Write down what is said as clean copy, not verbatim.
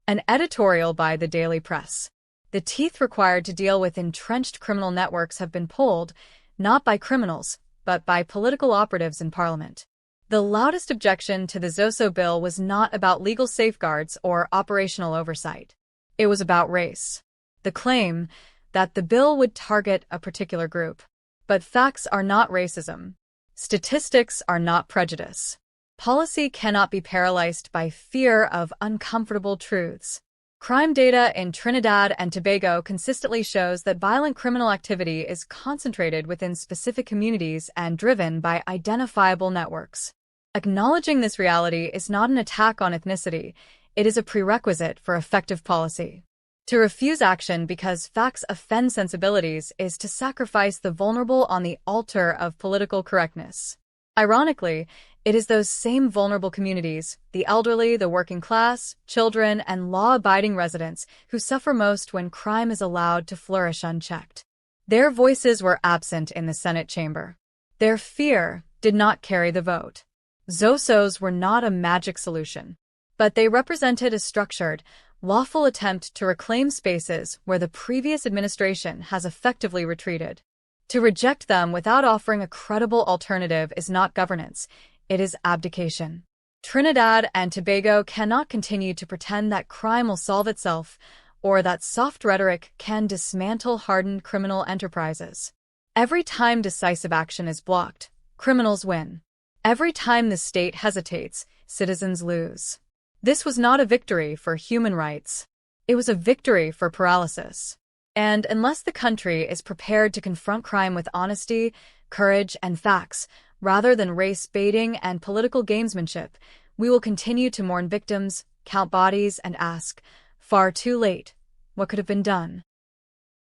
An editorial by the Daily Press. The teeth required to deal with entrenched criminal networks have been pulled, not by criminals, but by political operatives in Parliament. The loudest objection to the Zoso bill was not about legal safeguards or operational oversight. It was about race. The claim that the bill would target a particular group. But facts are not racism. Statistics are not prejudice. Policy cannot be paralyzed by fear of uncomfortable truths. Crime data in Trinidad and Tobago consistently shows that violent criminal activity is concentrated within specific communities and driven by identifiable networks. Acknowledging this reality is not an attack on ethnicity, it is a prerequisite for effective policy. To refuse action because facts offend sensibilities is to sacrifice the vulnerable on the altar of political correctness. Ironically, it is those same vulnerable communities, the elderly, the working class, children, and law-abiding residents, who suffer most when crime is allowed to flourish unchecked. Their voices were absent in the Senate chamber. Their fear did not carry the vote. Zosos were not a magic solution, but they represented a structured, lawful attempt to reclaim spaces where the previous administration has effectively retreated. To reject them without offering a credible alternative is not governance, it is abdication. Trinidad and Tobago cannot continue to pretend that crime will solve itself, or that soft rhetoric can dismantle hardened criminal enterprises. Every time decisive action is blocked, criminals win. Every time the state hesitates, citizens lose. This was not a victory for human rights. It was a victory for paralysis. And unless the country is prepared to confront crime with honesty, courage, and facts, rather than race-baiting and political gamesmanship, we will continue to mourn victims, count bodies, and ask, far too late, what could have been done?